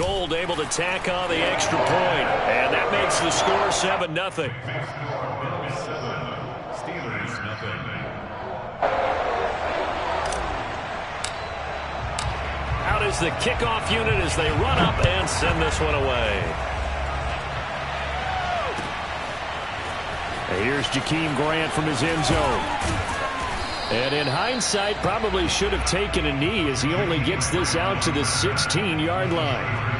Gold able to tack on the extra point, and that makes the score 7-0. Out is the kickoff unit as they run up and send this one away. And here's Jakeem Grant from his end zone. And in hindsight, probably should have taken a knee as he only gets this out to the 16-yard line.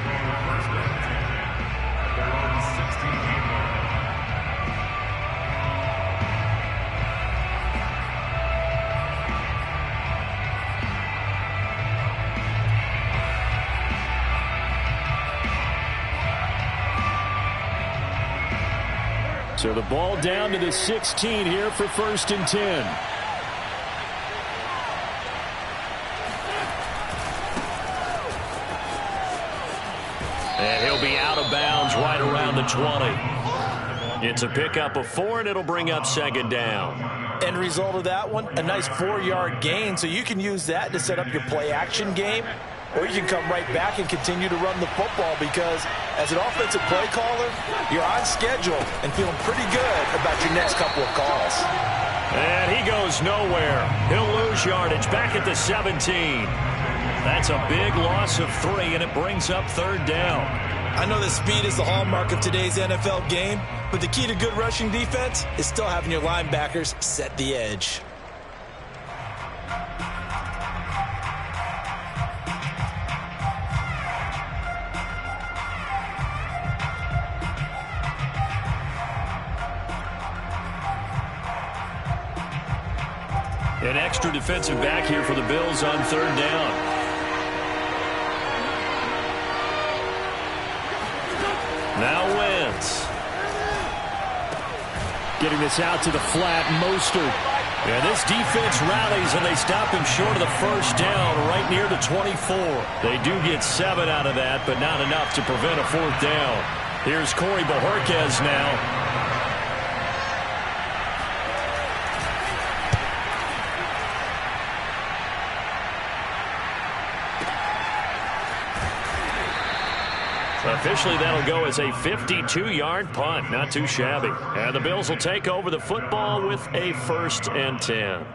So the ball down to the 16 here for 1st and 10. And he'll be out of bounds right around the 20. It's a pickup of 4, and it'll bring up 2nd down. End result of that one, a nice 4-yard gain, so you can use that to set up your play-action game, or you can come right back and continue to run the football because as an offensive play caller, you're on schedule and feeling pretty good about your next couple of calls. And he goes nowhere. He'll lose yardage back at the 17. That's a big loss of 3, and it brings up 3rd down. I know that speed is the hallmark of today's NFL game, but the key to good rushing defense is still having your linebackers set the edge. An extra defensive back here for the Bills on 3rd down. Now Wentz. Getting this out to the flat, Mostert. And this defense rallies, and they stop him short of the 1st down right near the 24. They do get 7 out of that, but not enough to prevent a 4th down. Here's Corey Bojorquez now. Officially, that'll go as a 52-yard punt. Not too shabby. And the Bills will take over the football with a 1st and 10.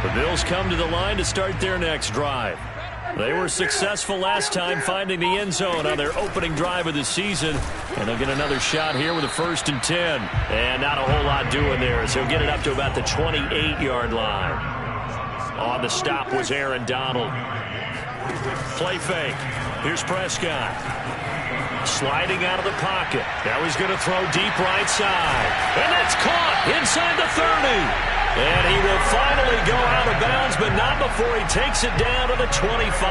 The Bills come to the line to start their next drive. They were successful last time finding the end zone on their opening drive of the season. And they'll get another shot here with a 1st and 10. And not a whole lot doing there, so he'll get it up to about the 28-yard line. On the stop was Aaron Donald. Play fake. Here's Prescott. Sliding out of the pocket. Now he's going to throw deep right side. And that's caught inside the 30. And he will finally go out of bounds, but not before he takes it down to the 25.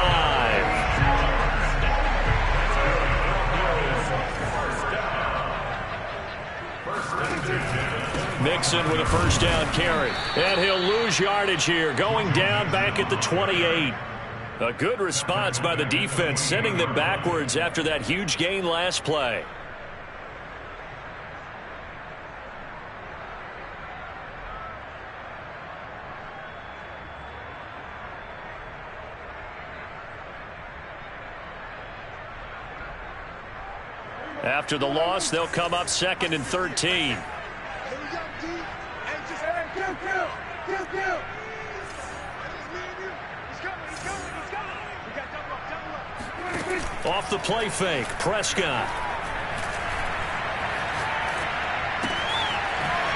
Mixon with a 1st down carry. And he'll lose yardage here, going down back at the 28. A good response by the defense, sending them backwards after that huge gain last play. After the loss, they'll come up 2nd and 13. Off the play fake, Prescott.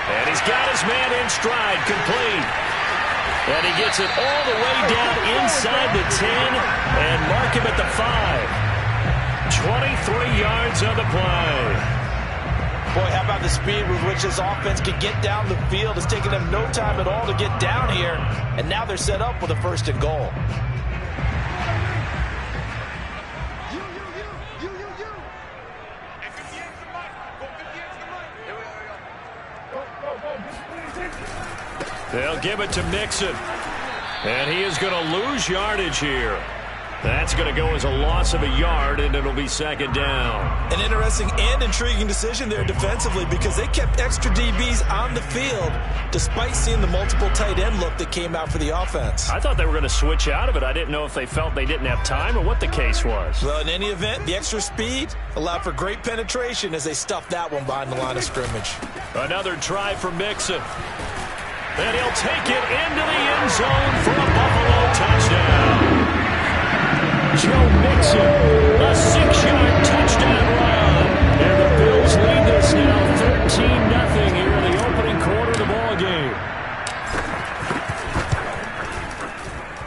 And he's got his man in stride, complete. And he gets it all the way down inside the 10 and mark him at the 5. 23 yards on the play. Boy, how about the speed with which this offense can get down the field? It's taken them no time at all to get down here, and now they're set up with a 1st and goal. They'll give it to Mixon. And he is going to lose yardage here. That's going to go as a loss of a yard, and it'll be second down. An interesting and intriguing decision there defensively because they kept extra DBs on the field despite seeing the multiple tight end look that came out for the offense. I thought they were going to switch out of it. I didn't know if they felt they didn't have time or what the case was. Well, in any event, the extra speed allowed for great penetration as they stuffed that one behind the line of scrimmage. Another try for Mixon. And he'll take it into the end zone for a Buffalo touchdown. Joe Mixon, a 6-yard touchdown run. And the Bills lead this now 13-0 here in the opening quarter of the ball game.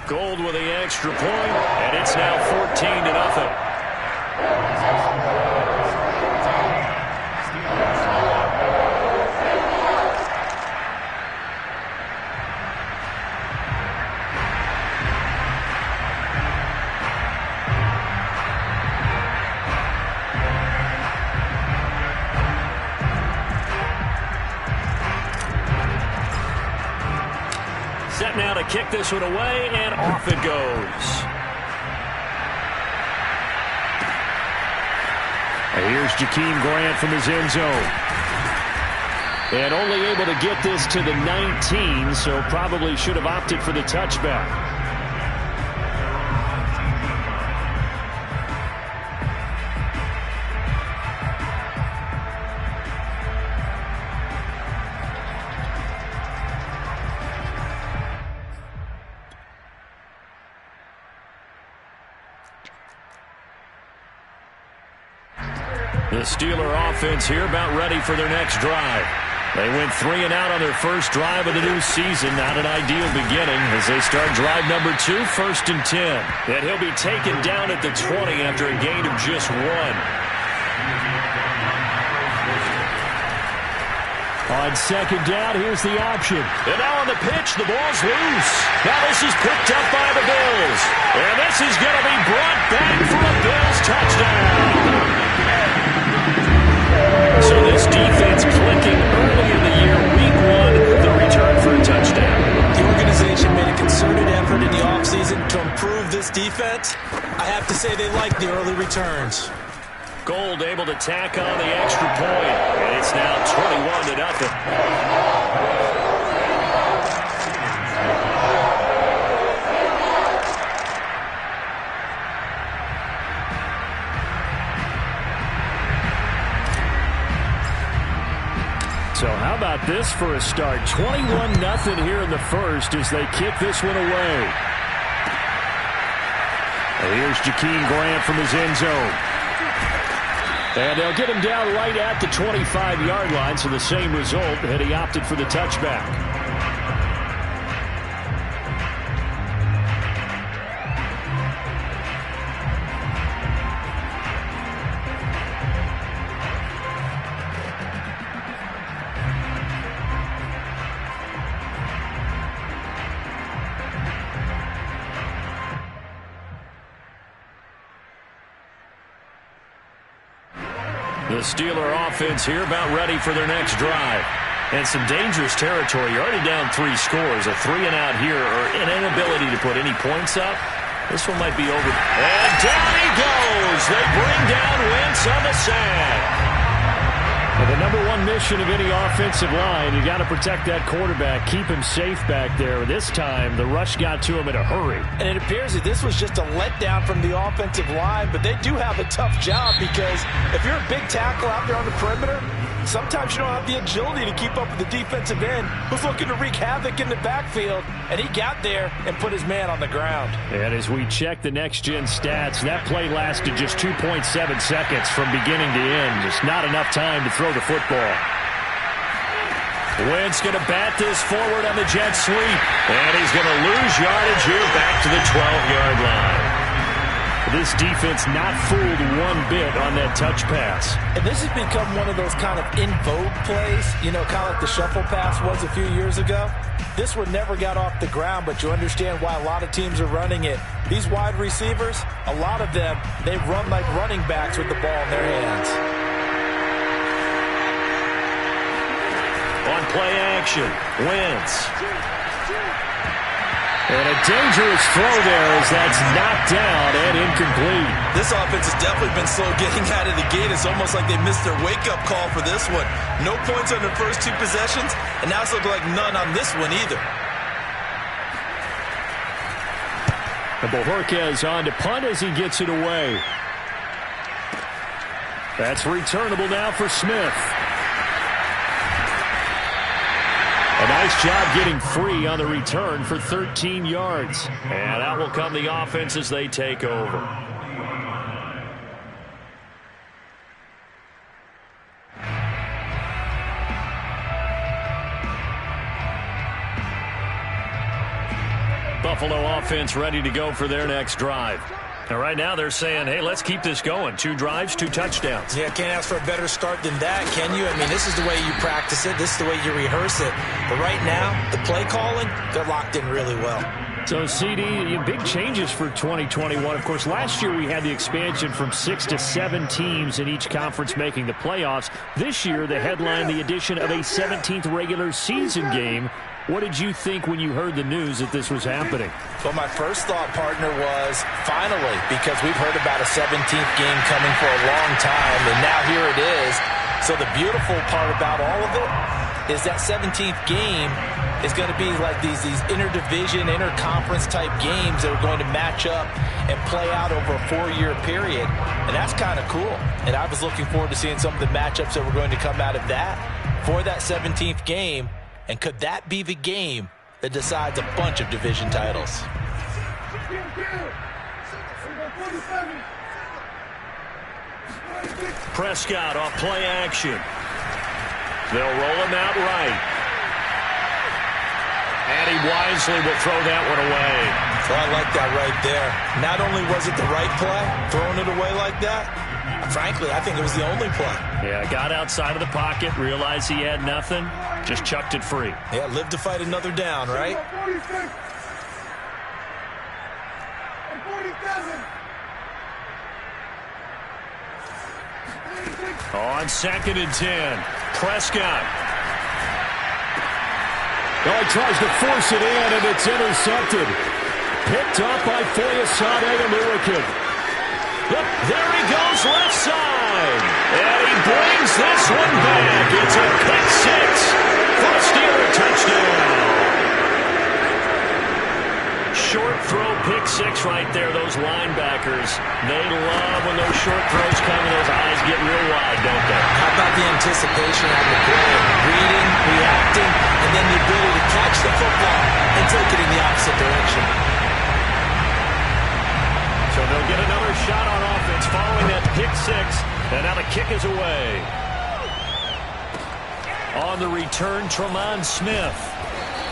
Gold with the extra point, and it's now 14-0. Set now to kick this one away, and off it goes. And here's Jakeem Grant from his end zone. And only able to get this to the 19, so probably should have opted for the touchback. The Steeler offense here about ready for their next drive. They went 3 and out on their first drive of the new season. Not an ideal beginning as they start drive number 2, 1st and 10. And he'll be taken down at the 20 after a gain of just 1. On second down, here's the option. And now on the pitch, the ball's loose. Now this is picked up by the Bills. And this is going to be brought back for a Bills touchdown. So this defense clicking early in the year, week 1, the return for a touchdown. The organization made a concerted effort in the offseason to improve this defense. I have to say they like the early returns. Gold able to tack on the extra point, and it's now 21-0. So how about this for a start? 21-0 here in the first as they kick this one away. And here's Jakeem Grant from his end zone. And they'll get him down right at the 25-yard line, so the same result, and he opted for the touchback. The Steeler offense here about ready for their next drive. And some dangerous territory. You're already down 3 scores. A 3 and out here or an inability to put any points up. This one might be over. And down he goes. They bring down Wentz on the sack. Well, the number 1 mission of any offensive line, you got to protect that quarterback, keep him safe back there. This time, the rush got to him in a hurry. And it appears that this was just a letdown from the offensive line, but they do have a tough job because if you're a big tackle out there on the perimeter, sometimes you don't have the agility to keep up with the defensive end who's looking to wreak havoc in the backfield, and he got there and put his man on the ground. And as we check the next-gen stats, that play lasted just 2.7 seconds from beginning to end. Just not enough time to throw the football. Wentz going to bat this forward on the jet sweep. And he's going to lose yardage here back to the 12-yard line. This defense not fooled one bit on that touch pass. And this has become one of those kind of in vogue plays, you know, kind of like the shuffle pass was a few years ago. This one never got off the ground, but you understand why a lot of teams are running it. These wide receivers, a lot of them, they run like running backs with the ball in their hands. On play action, Wentz. And a dangerous throw there as that's knocked down and incomplete. This offense has definitely been slow getting out of the gate. It's almost like they missed their wake-up call for this one. No points on their first two possessions, and now it's looking like none on this one either. And Bojorquez on to punt as he gets it away. That's returnable now for Smith. A nice job getting free on the return for 13 yards. And out will come the offense as they take over. Buffalo offense ready to go for their next drive. And right now they're saying, hey, let's keep this going. 2 drives, 2 touchdowns. Yeah, can't ask for a better start than that, can you? I mean, this is the way you practice it. This is the way you rehearse it. But right now, the play calling, they're locked in really well. So, CD, big changes for 2021. Of course, last year we had the expansion from 6 to 7 teams in each conference making the playoffs. This year, the headline, the addition of a 17th regular season game. What did you think when you heard the news that this was happening? Well, my first thought, partner, was finally, because we've heard about a 17th game coming for a long time, and now here it is. So the beautiful part about all of it is that 17th game is going to be like these interdivision, interconference type games that are going to match up and play out over a 4-year period. And that's kind of cool. And I was looking forward to seeing some of the matchups that were going to come out of that for that 17th game. And could that be the game that decides a bunch of division titles? Prescott off play action. They'll roll him out right. And he wisely will throw that one away. Well, I like that right there. Not only was it the right play, throwing it away like that, frankly, I think it was the only play. Yeah, got outside of the pocket, realized he had nothing, just chucked it free. Yeah, live to fight another down, right? On 2nd and 10, Prescott. Oh, he tries to force it in, and it's intercepted. Picked up by Foyesade Aluakin. Look, there he goes left side. And he brings this one back. It's a pick 6 for a Steeler touchdown. Short throw pick 6 right there. Those linebackers, they love when those short throws come and those eyes get real wide, don't they? How about the anticipation on the play? Reading, reacting, and then the ability to catch the football and take it in the opposite direction. So they'll get another shot on offense following that pick 6. And now the kick is away. On the return, Tremont Smith.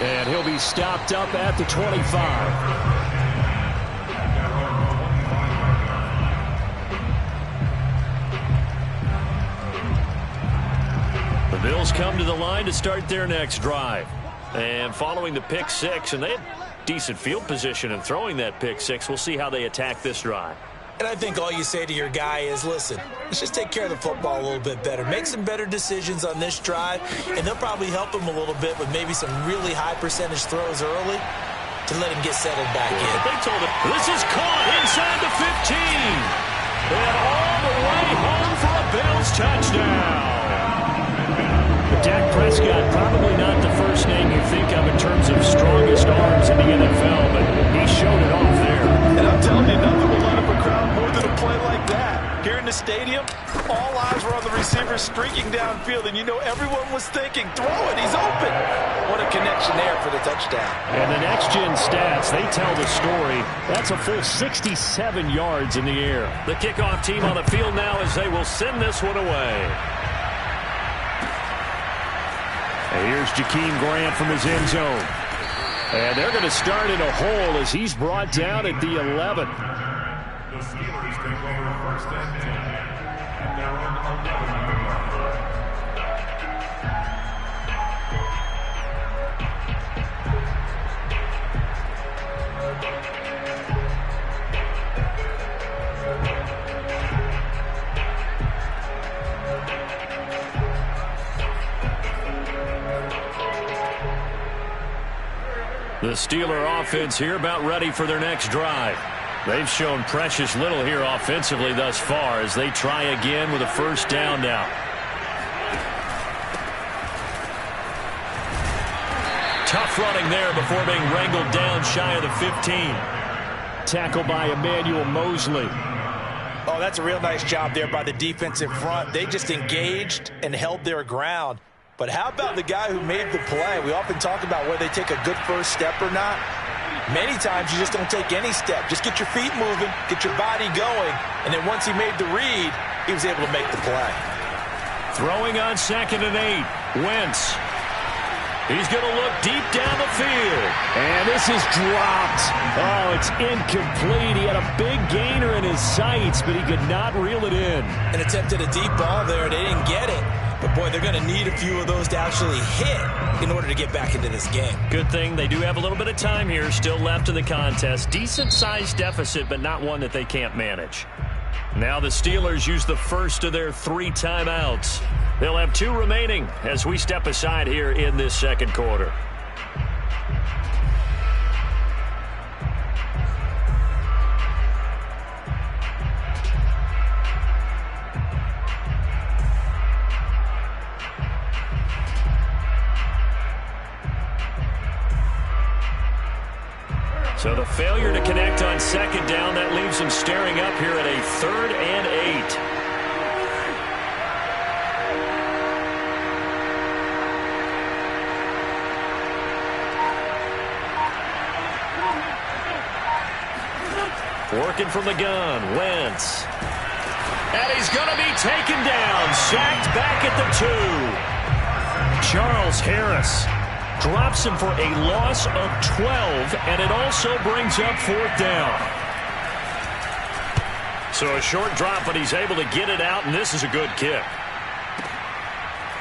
And he'll be stopped up at the 25. The Bills come to the line to start their next drive. And following the pick 6, and they had decent field position in throwing that pick 6. We'll see how they attack this drive. And I think all you say to your guy is, listen, let's just take care of the football a little bit better. Make some better decisions on this drive, and they'll probably help him a little bit with maybe some really high percentage throws early to let him get settled back in. They told him, this is caught inside the 15. And all the way home for a Bills touchdown. Dak Prescott, probably not the first name you think of in terms of strongest arms in the NFL, but he showed it off there. And I'm telling you, nothing will light up a crowd more than a play like that. Here in the stadium, all eyes were on the receiver streaking downfield, and you know everyone was thinking, throw it, he's open. What a connection there for the touchdown. And the next-gen stats, they tell the story. That's a full 67 yards in the air. The kickoff team on the field now as they will send this one away. And here's Jakeem Grant from his end zone. And they're going to start in a hole as he's brought down at the 11. The Steelers take over 1st and 10 at their own 11-yard line. The Steeler offense here about ready for their next drive. They've shown precious little here offensively thus far as they try again with a first down now. Tough running there before being wrangled down shy of the 15. Tackled by Emmanuel Mosley. Oh, that's a real nice job there by the defensive front. They just engaged and held their ground. But how about the guy who made the play? We often talk about whether they take a good first step or not. Many times you just don't take any step. Just get your feet moving, get your body going, and then once he made the read, he was able to make the play. Throwing on 2nd and 8. Wentz. He's going to look deep down the field. And this is dropped. Oh, it's incomplete. He had a big gainer in his sights, but he could not reel it in. And attempted a deep ball there. They didn't get it. But, boy, they're going to need a few of those to actually hit in order to get back into this game. Good thing they do have a little bit of time here still left in the contest. Decent-sized deficit, but not one that they can't manage. Now the Steelers use the first of their 3 timeouts. They'll have 2 remaining as we step aside here in this second quarter. So the failure to connect on 2nd down, that leaves them staring up here at a 3rd and 8. Working from the gun, Wentz. And he's going to be taken down, sacked back at the 2. Charles Harris drops him for a loss of 12, and it also brings up 4th down. So a short drop, but he's able to get it out, and this is a good kick.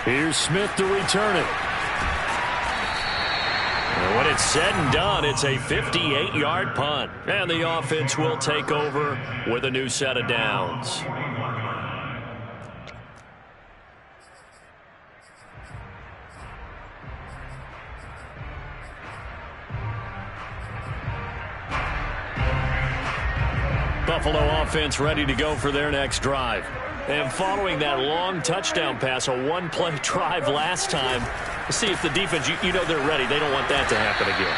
Here's Smith to return it. And when it's said and done, it's a 58-yard punt. And the offense will take over with a new set of downs. Buffalo offense ready to go for their next drive. And following that long touchdown pass, a one-play drive last time, see if the defense, you know they're ready. They don't want that to happen again.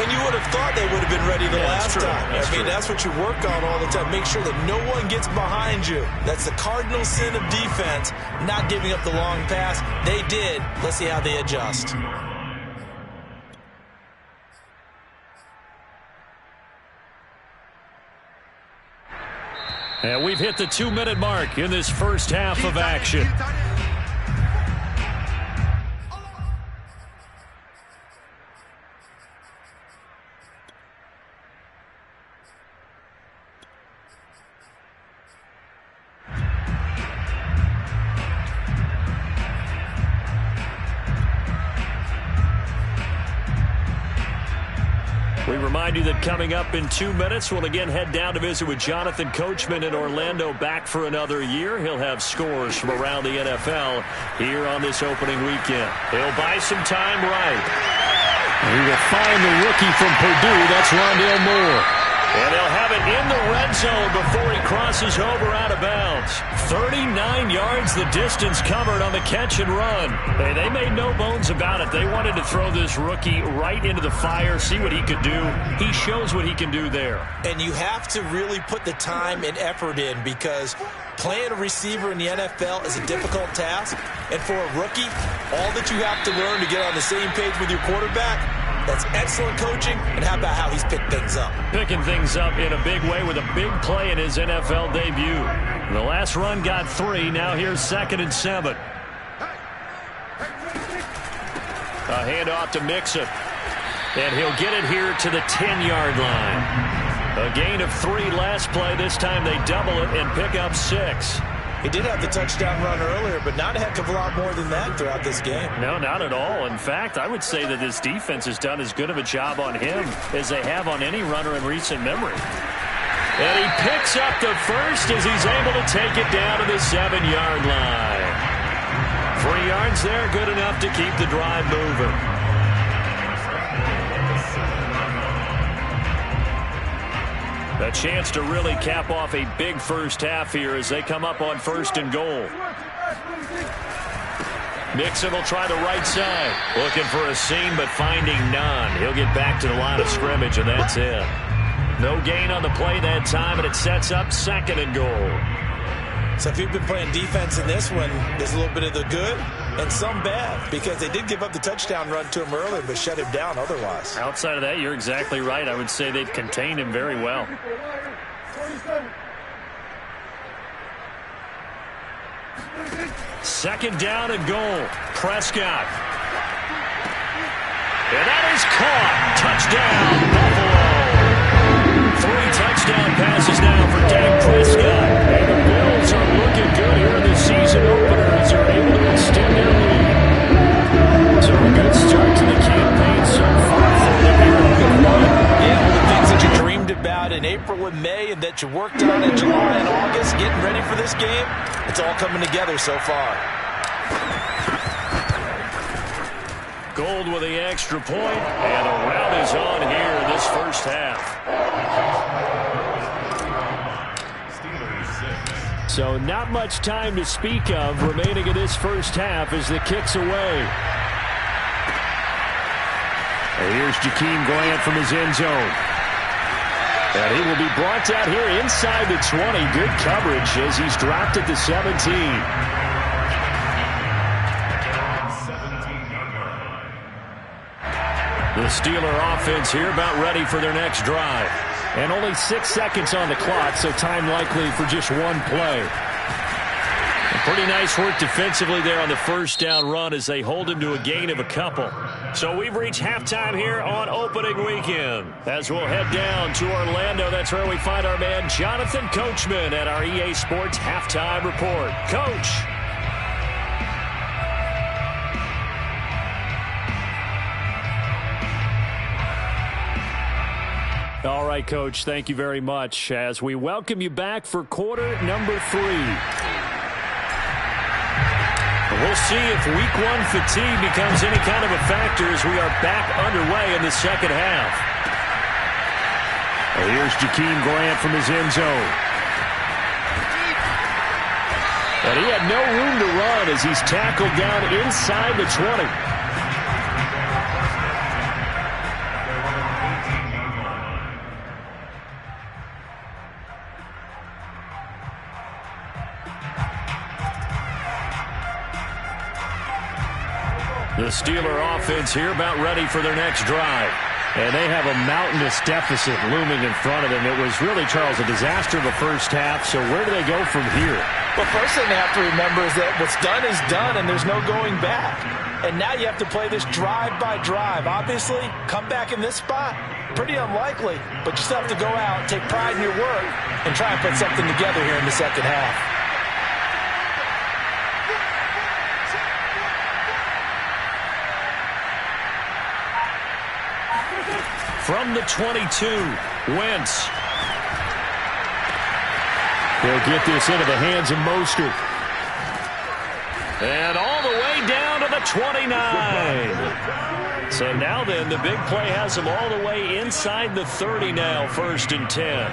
And you would have thought they would have been ready the last time. That's what you work on all the time. Make sure that no one gets behind you. That's the cardinal sin of defense, not giving up the long pass. They did. Let's see how they adjust. And we've hit the 2-minute mark in this first half of action. We remind you that coming up in 2 minutes, we'll again head down to visit with Jonathan Coachman in Orlando, back for another year. He'll have scores from around the NFL here on this opening weekend. He'll buy some time right. We will find the rookie from Purdue. That's Rondale Moore. And they'll have it in the red zone before he crosses over out of bounds. 39 yards the distance covered on the catch and run. Hey, they made no bones about it. They wanted to throw this rookie right into the fire, see what he could do. He shows what he can do there. And you have to really put the time and effort in, because playing a receiver in the NFL is a difficult task. And for a rookie, all that you have to learn to get on the same page with your quarterback, that's excellent coaching. And how about how he's picked things up? Picking things up in a big way with a big play in his NFL debut. The last run got 3. Now here's 2nd and 7. A handoff to Mixon. And he'll get it here to the 10-yard line. A gain of 3 last play. This time they double it and pick up 6. He did have the touchdown run earlier, but not a heck of a lot more than that throughout this game. No, not at all. In fact, I would say that this defense has done as good of a job on him as they have on any runner in recent memory. And he picks up the first as he's able to take it down to the 7-yard line. 3 yards there, good enough to keep the drive moving. A chance to really cap off a big first half here as they come up on 1st and goal. Mixon will try the right side. Looking for a seam, but finding none. He'll get back to the line of scrimmage, and that's it. No gain on the play that time, and it sets up 2nd and goal. So if you've been playing defense in this one, there's a little bit of the good and some bad, because they did give up the touchdown run to him earlier, but shut him down otherwise. Outside of that, you're exactly right. I would say they've contained him very well. Second down and goal. Prescott. And that is caught. Touchdown, Buffalo. 3 touchdown passes now for Dak Prescott. And the Bills are looking good here in the season opener as they're able to extend their lead. So a good start to the campaign so far for them here in week 1. Yeah, all the things that you dreamed about in April and May and that you worked on in July and August, getting ready for this game, it's all coming together so far. Gold with the extra point, and a rout is on here in this first half. So not much time to speak of remaining in this first half as the kick's away. And here's Jakeem Grant from his end zone. And he will be brought down here inside the 20. Good coverage as he's dropped at the 17. The Steeler offense here about ready for their next drive. And only 6 seconds on the clock, so time likely for just one play. Pretty nice work defensively there on the first down run as they hold him to a gain of a couple. So we've reached halftime here on opening weekend. As we'll head down to Orlando, that's where we find our man Jonathan Coachman at our EA Sports Halftime Report. Coach. All right, Coach, thank you very much as we welcome you back for quarter number 3. We'll see if week 1 fatigue becomes any kind of a factor as we are back underway in the second half. Here's Jakeem Grant from his end zone. And he had no room to run as he's tackled down inside the 20. The Steeler offense here about ready for their next drive. And they have a mountainous deficit looming in front of them. It was really, Charles, a disaster of the first half. So where do they go from here? Well, first thing they have to remember is that what's done is done, and there's no going back. And now you have to play this drive by drive. Obviously, come back in this spot, pretty unlikely. But you still have to go out, take pride in your work, and try and put something together here in the second half. From the 22, Wentz. They'll get this into the hands of Mostert. And all the way down to the 29. So now then, the big play has him all the way inside the 30 now, 1st and 10.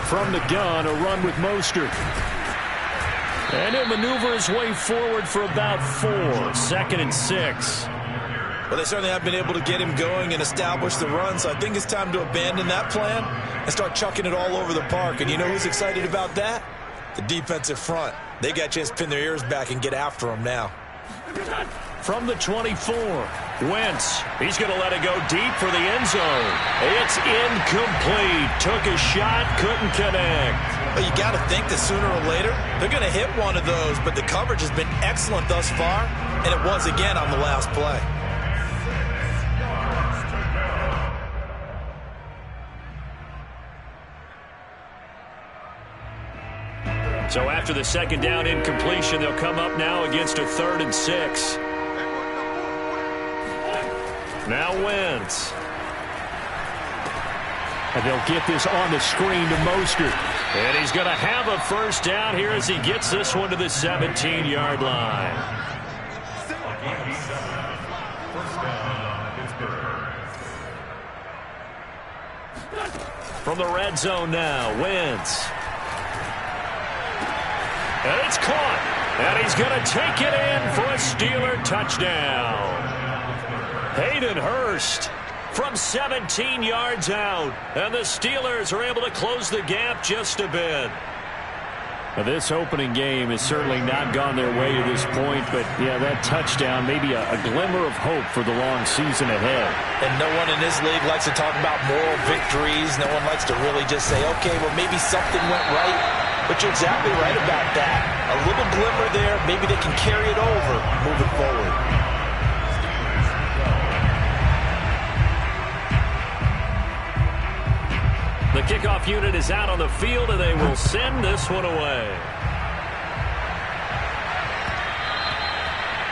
From the gun, a run with Mostert. And he'll maneuver his way forward for about 4, 2nd and 6. Well, they certainly have been able to get him going and establish the run, so I think it's time to abandon that plan and start chucking it all over the park. And you know who's excited about that? The defensive front. They got a chance to pin their ears back and get after him now. From the 24, Wentz. He's going to let it go deep for the end zone. It's incomplete. Took a shot, couldn't connect. Well, you got to think that sooner or later they're going to hit one of those, but the coverage has been excellent thus far, and it was again on the last play. So after the second down incompletion, they'll come up now against a 3rd and 6. Now Wentz. And they'll get this on the screen to Mostert. And he's going to have a first down here as he gets this one to the 17-yard line. From the red zone now, Wentz. And it's caught. And he's going to take it in for a Steeler touchdown. Hayden Hurst from 17 yards out. And the Steelers are able to close the gap just a bit. Now, this opening game has certainly not gone their way to this point, but, yeah, that touchdown, maybe a glimmer of hope for the long season ahead. And no one in this league likes to talk about moral victories. No one likes to really just say, okay, well, maybe something went right. But you're exactly right about that. A little glimmer there, maybe they can carry it over moving forward. The kickoff unit is out on the field, and they will send this one away.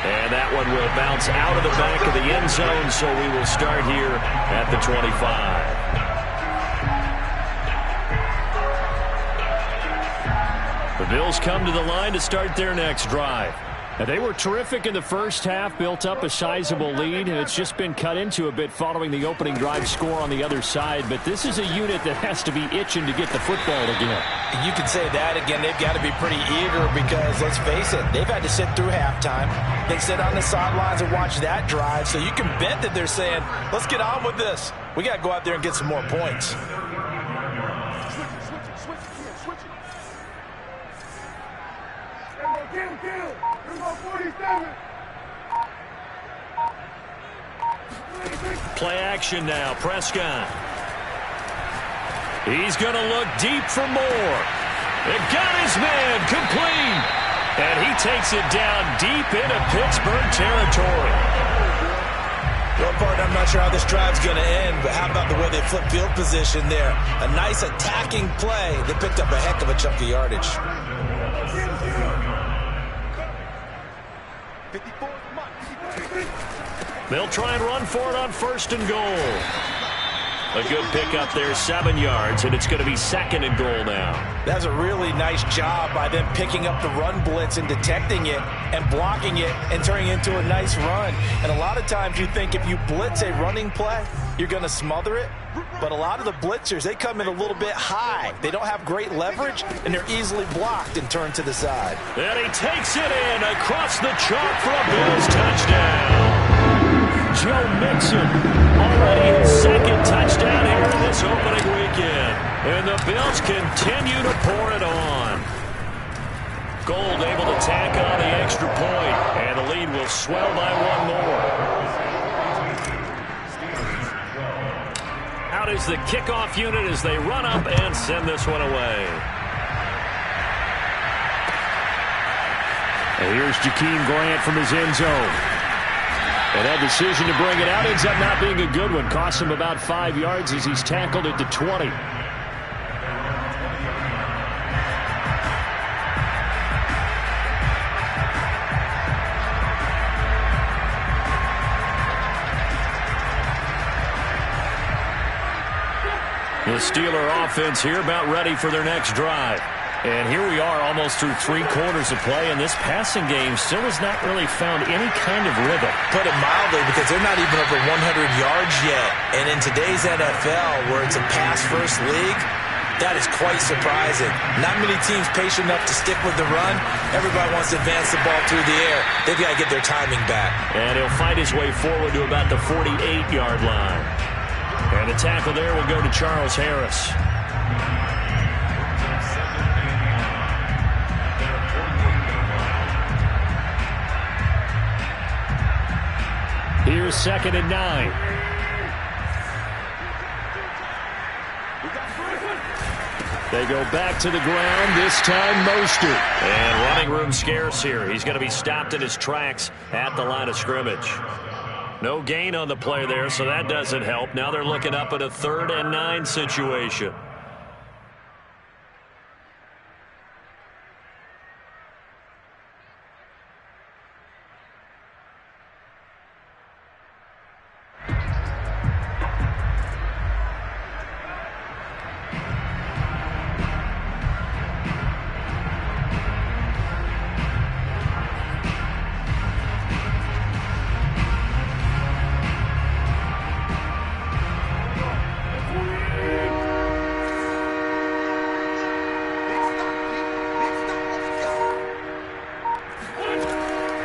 And that one will bounce out of the back of the end zone, so we will start here at the 25. The Bills come to the line to start their next drive. And they were terrific in the first half, built up a sizable lead, and it's just been cut into a bit following the opening drive score on the other side. But this is a unit that has to be itching to get the football again. You can say that again. They've got to be pretty eager because, let's face it, they've had to sit through halftime, then sit on the sidelines and watch that drive. So you can bet that they're saying, let's get on with this. We got to go out there and get some more points. Play action now, Prescott. He's going to look deep for more. It got his man complete. And he takes it down deep into Pittsburgh territory. Well, partner, I'm not sure how this drive's going to end, but how about the way they flip field position there? A nice attacking play. They picked up a heck of a chunk of yardage. They'll try and run for it on 1st and goal. A good pickup there, 7 yards, and it's going to be 2nd and goal now. That's a really nice job by them picking up the run blitz and detecting it and blocking it and turning it into a nice run. And a lot of times you think if you blitz a running play, you're going to smother it. But a lot of the blitzers, they come in a little bit high. They don't have great leverage, and they're easily blocked and turned to the side. And he takes it in across the chalk for a Bills touchdown. Joe Mixon already his 2nd touchdown here in this opening weekend. And the Bills continue to pour it on. Gold able to tack on the extra point, and the lead will swell by 1 more. Out is the kickoff unit as they run up and send this one away. And here's Jakeem Grant from his end zone. And that decision to bring it out ends up not being a good one. Costs him about 5 yards as he's tackled at the 20. The Steeler offense here about ready for their next drive. And here we are almost through 3 quarters of play, and this passing game still has not really found any kind of rhythm. Put it mildly, because they're not even over 100 yards yet. And in today's NFL, where it's a pass-first league, that is quite surprising. Not many teams patient enough to stick with the run. Everybody wants to advance the ball through the air. They've got to get their timing back. And he'll fight his way forward to about the 48-yard line. And the tackle there will go to Charles Harris. Here's 2nd and 9. They go back to the ground, this time Mostert. And running room scarce here. He's going to be stopped in his tracks at the line of scrimmage. No gain on the play there, so that doesn't help. Now they're looking up at a 3rd and 9 situation.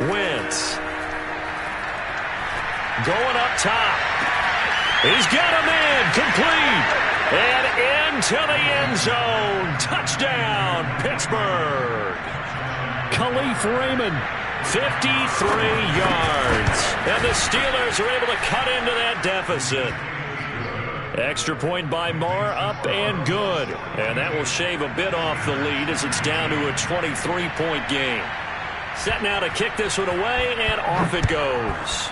Wentz. Going up top. He's got a man complete. And into the end zone. Touchdown, Pittsburgh. Khalif Raymond, 53 yards. And the Steelers are able to cut into that deficit. Extra point by Moore, up and good. And that will shave a bit off the lead as it's down to a 23-point game. Set now to kick this one away, and off it goes.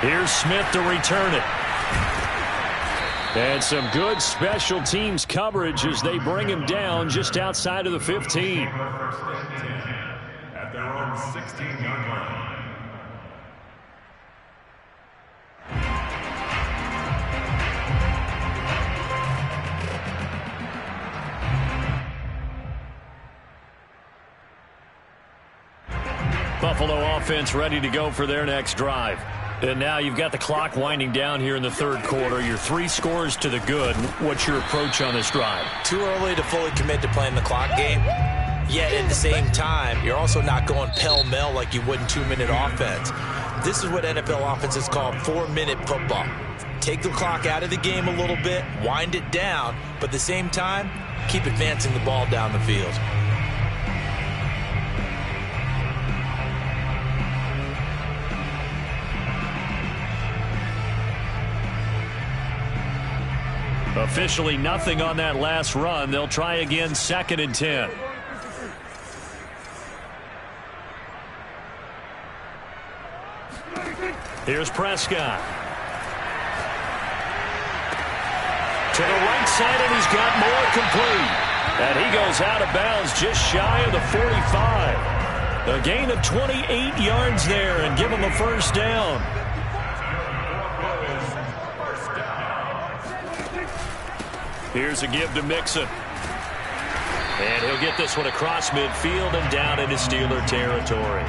Here's Smith to return it. And some good special teams coverage as they bring him down just outside of the 15. At their own 16-yard line. Buffalo offense ready to go for their next drive. And now you've got the clock winding down here in the third quarter. You're 3 scores to the good. What's your approach on this drive? Too early to fully commit to playing the clock game. Yet at the same time, you're also not going pell-mell like you would in 2-minute offense. This is what NFL offenses call 4-minute football. Take the clock out of the game a little bit, wind it down, but at the same time, keep advancing the ball down the field. Officially nothing on that last run. They'll try again, 2nd and 10. Here's Prescott. To the right side, and he's got more complete. And he goes out of bounds just shy of the 45. A gain of 28 yards there and give him a first down. Here's a give to Mixon. And he'll get this one across midfield and down into Steeler territory.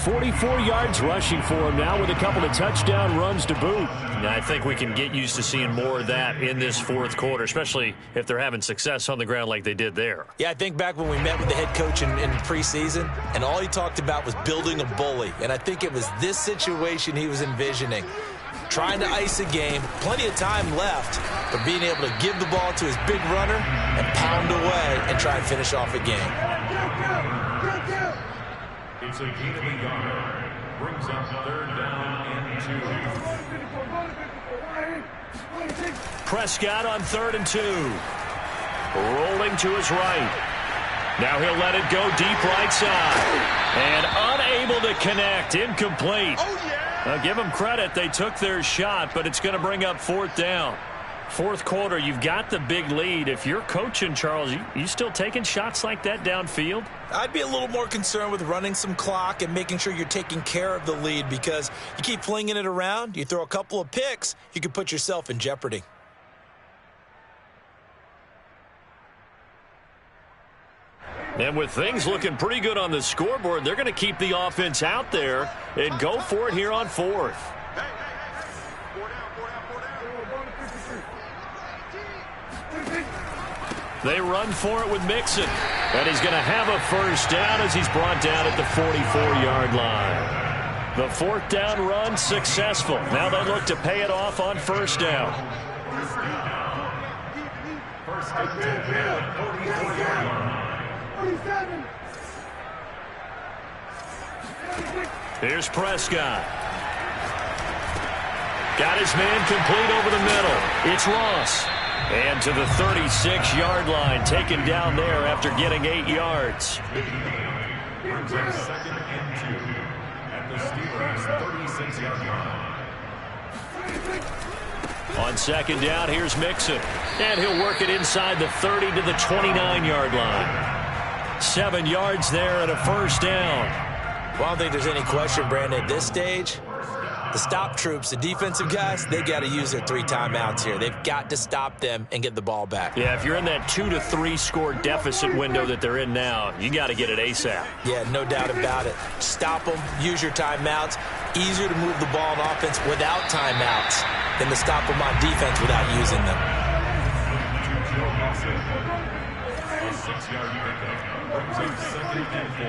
44 yards rushing for him now with a couple of touchdown runs to boot. Now, I think we can get used to seeing more of that in this fourth quarter, especially if they're having success on the ground like they did there. Yeah, I think back when we met with the head coach in preseason, and all he talked about was building a bully. And I think it was this situation he was envisioning. Trying to ice a game, plenty of time left, but being able to give the ball to his big runner and pound away and try and finish off a game. It's a gain of a yard. Brings up 3rd down and 2. Prescott on 3rd and 2. Rolling to his right. Now he'll let it go deep right side. And unable to connect. Incomplete. Oh, yeah! Now, give them credit. They took their shot, but it's going to bring up 4th down. Fourth quarter, you've got the big lead. If you're coaching, Charles, you still taking shots like that downfield? I'd be a little more concerned with running some clock and making sure you're taking care of the lead, because you keep flinging it around, you throw a couple of picks, you can put yourself in jeopardy. And with things looking pretty good on the scoreboard, they're going to keep the offense out there and go for it here on 4th. They run for it with Mixon. And he's going to have a first down as he's brought down at the 44-yard line. The 4th down run successful. Now they look to pay it off on 1st down. First and 10 at 44-yard line. Here's Prescott. Got his man complete over the middle. It's Ross. And to the 36-yard line, taken down there after getting 8 yards. Brings up 2nd and 2 at the Steelers' 36-yard line. On 2nd down, here's Mixon. And he'll work it inside the 30 to the 29-yard line. 7 yards there and a first down. Well, I don't think there's any question, Brandon, at this stage, the stop troops, the defensive guys, they got to use their 3 timeouts here. They've got to stop them and get the ball back. Yeah, if you're in that 2 to 3 score deficit window that they're in now, you got to get it ASAP. Yeah, no doubt about it. Stop them, use your timeouts. Easier to move the ball on offense without timeouts than to stop them on defense without using them. A 6-yard pickup brings up 2nd and 4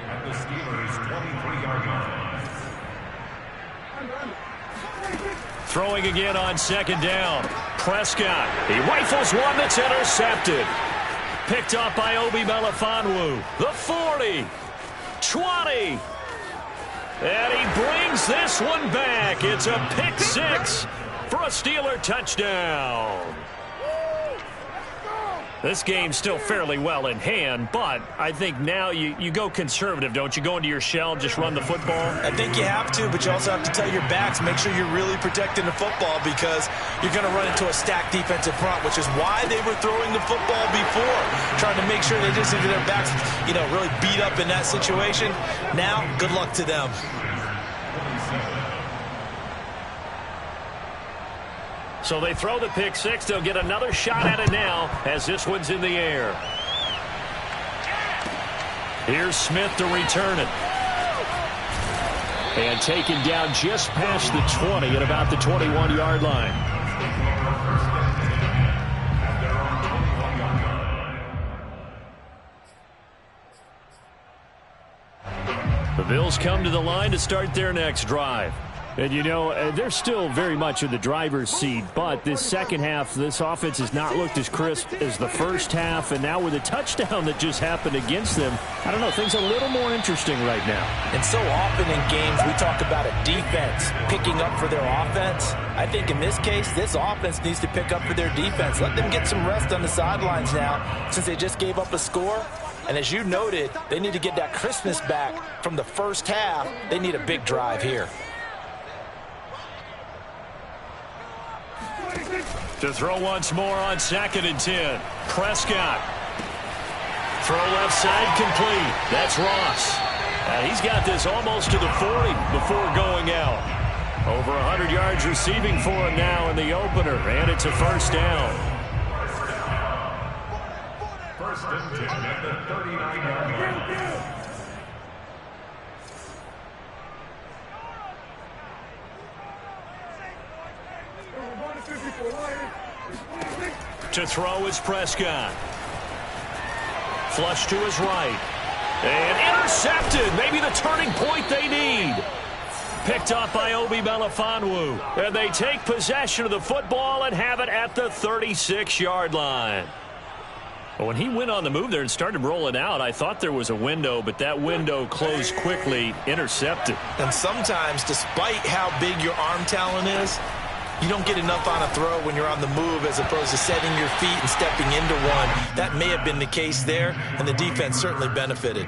at the Steelers' 23-yard line. Throwing again on 2nd down. Prescott. He rifles one that's intercepted. Picked up by Obi Melifonwu. The 40. 20. And he brings this one back. It's a pick six for a Steeler touchdown. This game's still fairly well in hand, but I think now you go conservative, don't you? Go into your shell and just run the football? I think you have to, but you also have to tell your backs, make sure you're really protecting the football because you're going to run into a stacked defensive front, which is why they were throwing the football before, trying to make sure they just get their backs, really beat up in that situation. Now, good luck to them. So they throw the pick six. They'll get another shot at it now as this one's in the air. Here's Smith to return it. And taken down just past the 20 at about the 21-yard line. The Bills come to the line to start their next drive. And, they're still very much in the driver's seat, but this second half, this offense has not looked as crisp as the first half, and now with a touchdown that just happened against them, I don't know, things are a little more interesting right now. And so often in games, we talk about a defense picking up for their offense. I think in this case, this offense needs to pick up for their defense. Let them get some rest on the sidelines now since they just gave up a score. And as you noted, they need to get that crispness back from the first half. They need a big drive here. To throw once more on 2nd and 10. Prescott. Throw left side complete. That's Ross. He's got this almost to the 40 before going out. Over 100 yards receiving for him now in the opener, and it's a first down. 1st and 10 at the 39-yard line. To throw is Prescott. Flush to his right. And intercepted. Maybe the turning point they need. Picked up by Obi Melifonwu. And they take possession of the football and have it at the 36-yard line. When he went on the move there and started rolling out, I thought there was a window, but that window closed quickly, intercepted. And sometimes, despite how big your arm talent is, you don't get enough on a throw when you're on the move as opposed to setting your feet and stepping into one. That may have been the case there, and the defense certainly benefited.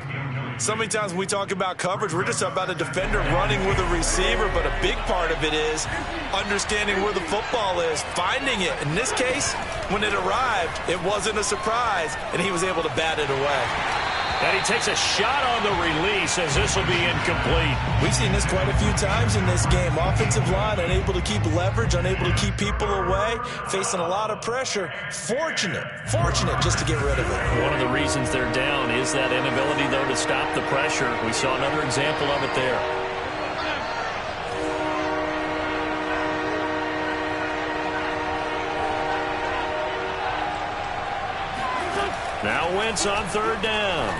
So many times when we talk about coverage, we're just about a defender running with a receiver, but a big part of it is understanding where the football is, finding it. In this case, when it arrived, it wasn't a surprise, and he was able to bat it away. And he takes a shot on the release as this will be incomplete. We've seen this quite a few times in this game. Offensive line unable to keep leverage, unable to keep people away, facing a lot of pressure. Fortunate just to get rid of it. One of the reasons they're down is that inability, though, to stop the pressure. We saw another example of it there. Now Wentz on 3rd down.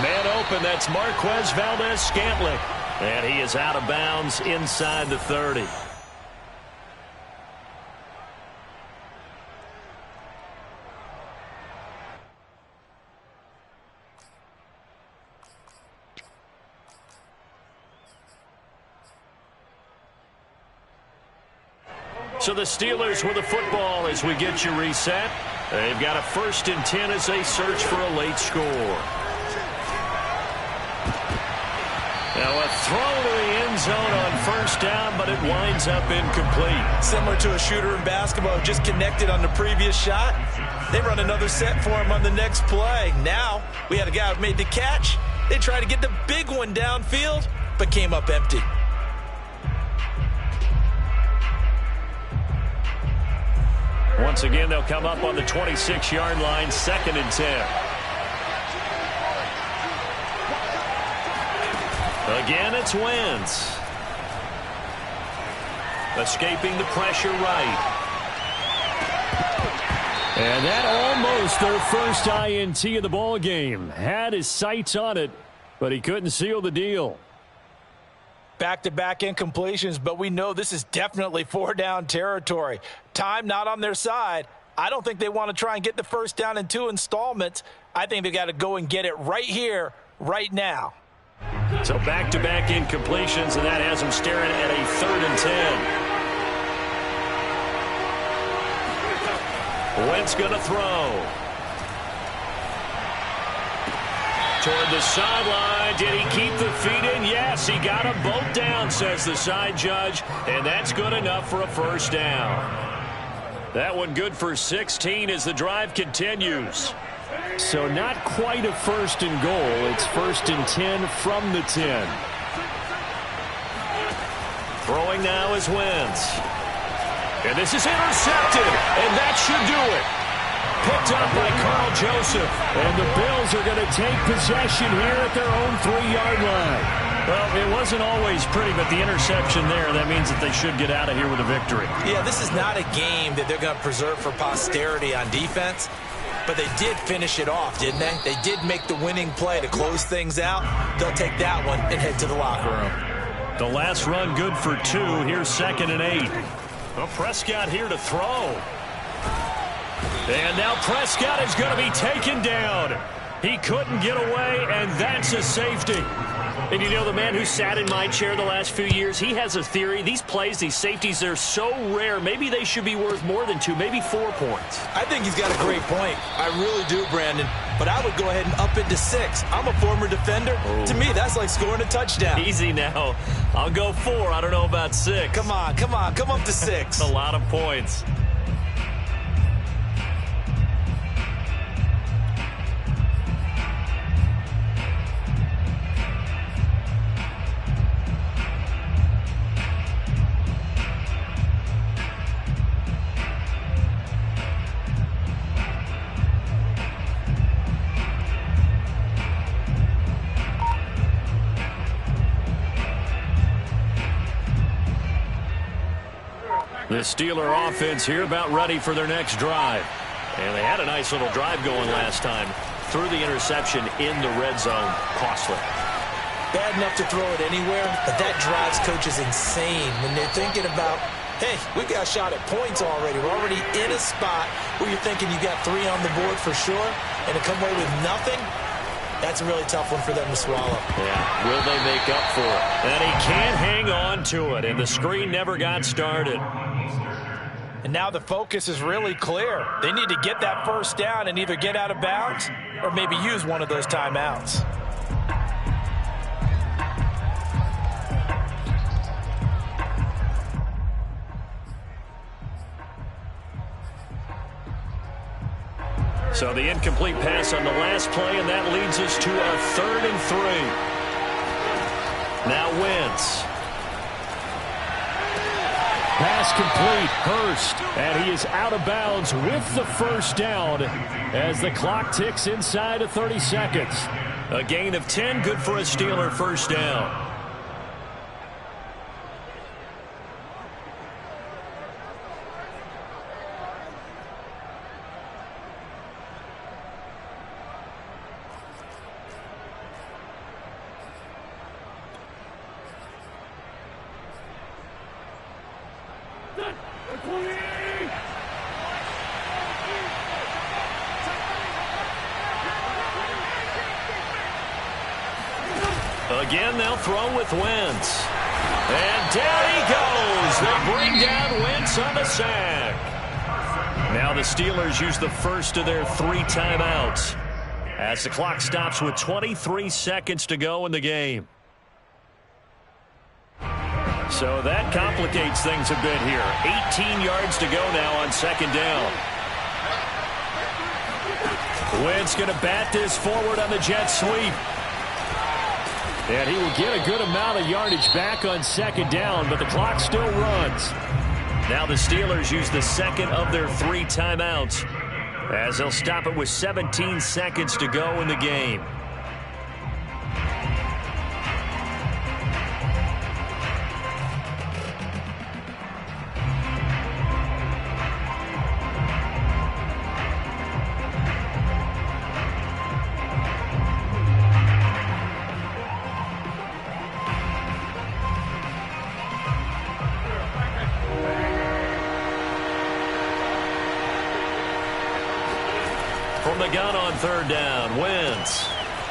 Man open, that's Marquez Valdez-Scantling. And he is out of bounds inside the 30. So the Steelers with the football as we get you reset. They've got a 1st and 10 as they search for a late score. Now a throw to the end zone on 1st down, but it winds up incomplete. Similar to a shooter in basketball, just connected on the previous shot. They run another set for him on the next play. Now we had a guy who made the catch. They tried to get the big one downfield, but came up empty. Once again, they'll come up on the 26-yard line, 2nd and 10. Again, it's Wentz. Escaping the pressure right. And that almost their first INT of the ball game. Had his sights on it, but he couldn't seal the deal. Back-to-back incompletions, but we know this is definitely 4-down territory. Time not on their side. I don't think they want to try and get the first down in 2 installments. I think they got to go and get it right here, right now. So back-to-back incompletions, and that has them staring at a 3rd and 10. Wentz going to throw. Toward the sideline. Did he keep the feet in? Yes, he got them both down, says the side judge. And that's good enough for a first down. That one good for 16 as the drive continues. So not quite a 1st and goal. It's 1st and 10 from the 10. Throwing now is Wentz. And this is intercepted, and that should do it. Picked up by Carl Joseph. And the Bills are going to take possession here at their own 3-yard line. Well, it wasn't always pretty, but the interception there, that means that they should get out of here with a victory. Yeah, this is not a game that they're going to preserve for posterity on defense, but they did finish it off, didn't they? They did make the winning play to close things out. They'll take that one and head to the locker room. The last run good for 2. Here's 2nd and 8. Well, Prescott here to throw. And now Prescott is going to be taken down. He couldn't get away, and that's a safety. And you know, the man who sat in my chair the last few years, he has a theory. These plays, these safeties, they're so rare. Maybe they should be worth more than 2, maybe 4 points. I think he's got a great point. I really do, Brandon. But I would go ahead and up it to 6. I'm a former defender. Oh. To me, that's like scoring a touchdown. Easy now. I'll go 4. I don't know about 6. Come on. Come up to 6. That's a lot of points. The Steeler offense here about ready for their next drive. And they had a nice little drive going last time. Threw the interception in the red zone. Costly. Bad enough to throw it anywhere, but that drives coaches insane when they're thinking about, hey, we got a shot at points already. We're already in a spot where you're thinking you got 3 on the board for sure, and to come away with nothing, that's a really tough one for them to swallow. Yeah, will they make up for it? And he can't hang on to it, and the screen never got started. And now the focus is really clear. They need to get that first down and either get out of bounds or maybe use one of those timeouts. So the incomplete pass on the last play, and that leads us to a 3rd and 3. Now Wentz. Pass complete, Hurst, and he is out of bounds with the first down as the clock ticks inside of 30 seconds. A gain of 10, good for a Steeler first down. Again, they'll throw with Wentz. And down he goes. They bring down Wentz on the sack. Now the Steelers use the first of their 3 timeouts as the clock stops with 23 seconds to go in the game. So that complicates things a bit here. 18 yards to go now on 2nd down. Wentz going to bat this forward on the jet sweep. And he will get a good amount of yardage back on 2nd down, but the clock still runs. Now the Steelers use the second of their 3 timeouts as they'll stop it with 17 seconds to go in the game. gun on third down. Wentz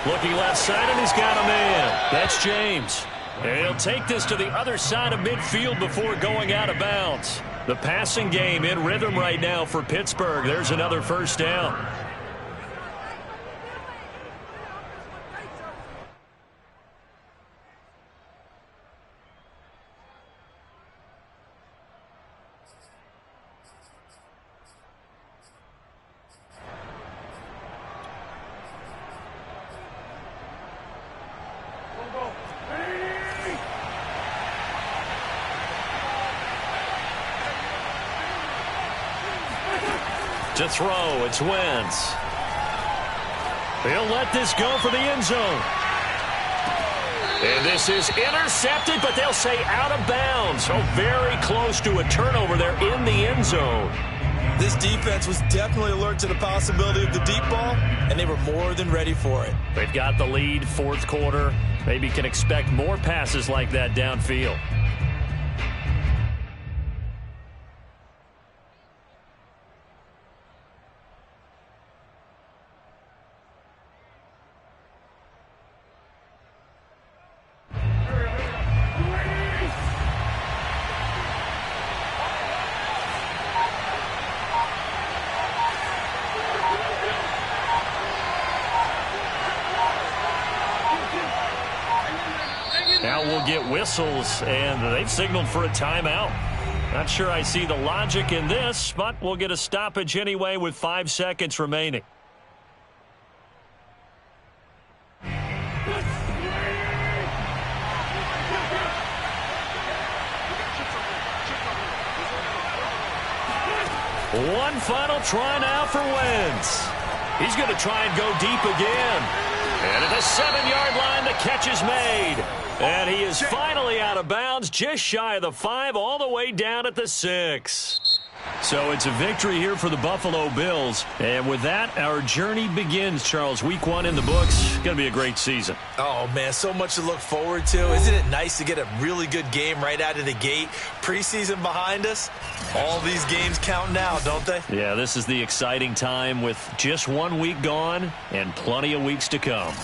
looking left side, and he's got a man. That's James. And he'll take this to the other side of midfield before going out of bounds. The passing game in rhythm right now for Pittsburgh. There's another first down. To throw, it's Wentz. He'll let this go for the end zone. And this is intercepted, but they'll say out of bounds. So very close to a turnover there in the end zone. This defense was definitely alert to the possibility of the deep ball, and they were more than ready for it. They've got the lead, fourth quarter. Maybe can expect more passes like that downfield. Now we'll get whistles, and they've signaled for a timeout. Not sure I see the logic in this, but we'll get a stoppage anyway with 5 seconds remaining. One final try now for Wentz. He's going to try and go deep again. And at the 7-yard line, the catch is made. And he is finally out of bounds, just shy of the 5, all the way down at the 6. So it's a victory here for the Buffalo Bills. And with that, our journey begins, Charles. Week 1 in the books. Going to be a great season. Oh, man, so much to look forward to. Isn't it nice to get a really good game right out of the gate? Preseason behind us. All these games count now, don't they? Yeah, this is the exciting time with just 1 week gone and plenty of weeks to come.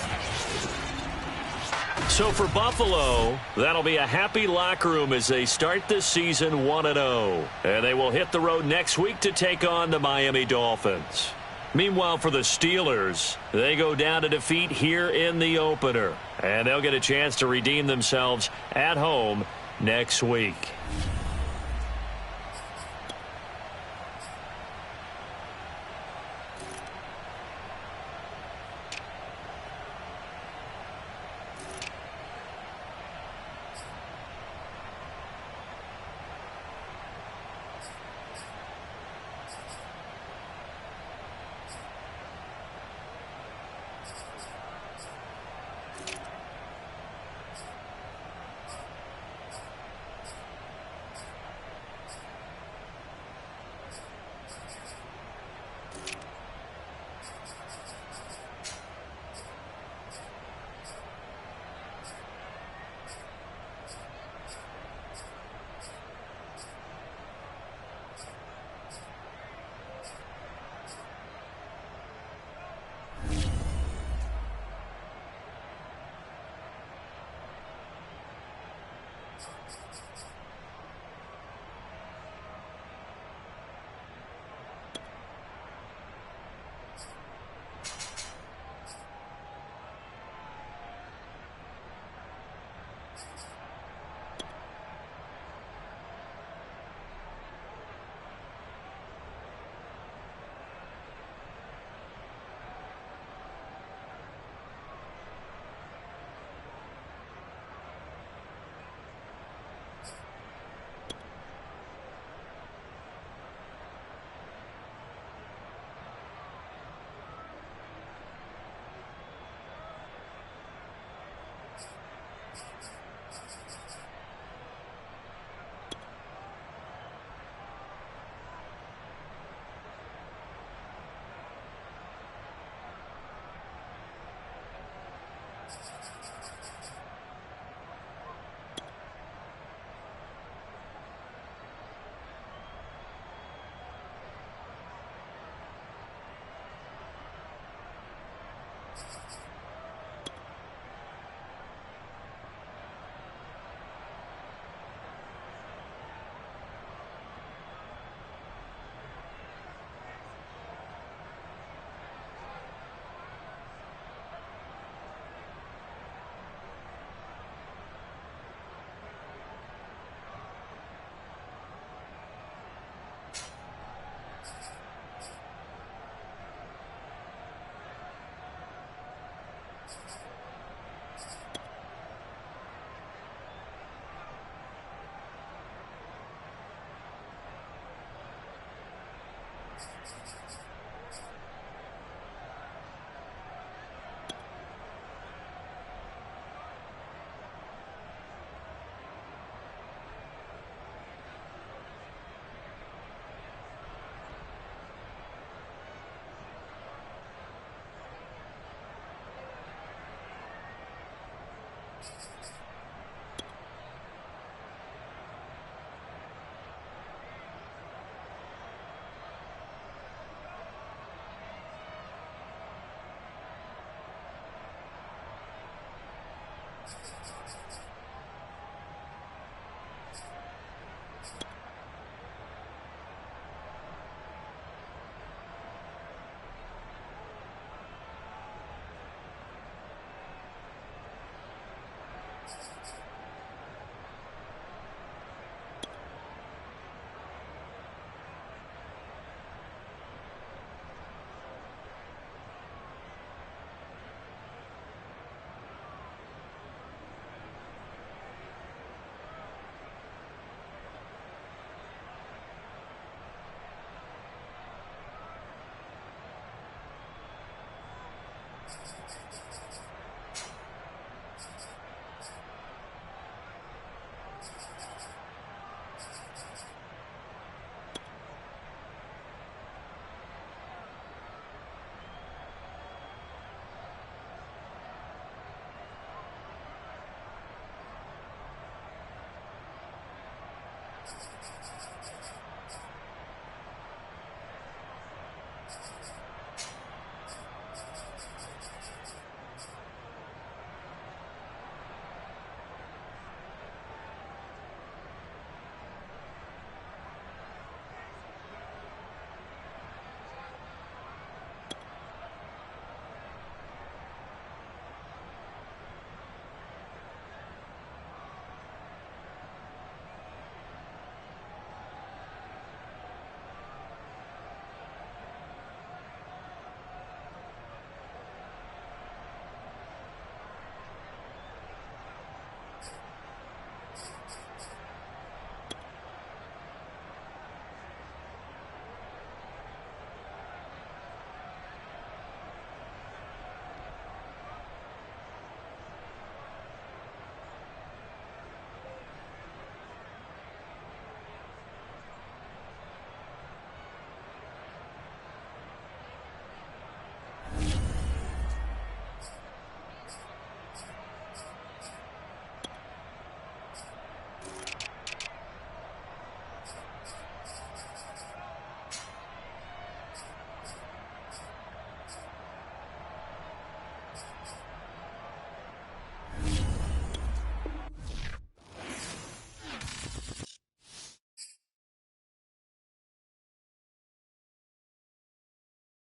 So for Buffalo, that'll be a happy locker room as they start this season 1-0. And they will hit the road next week to take on the Miami Dolphins. Meanwhile, for the Steelers, they go down to defeat here in the opener. And they'll get a chance to redeem themselves at home next week.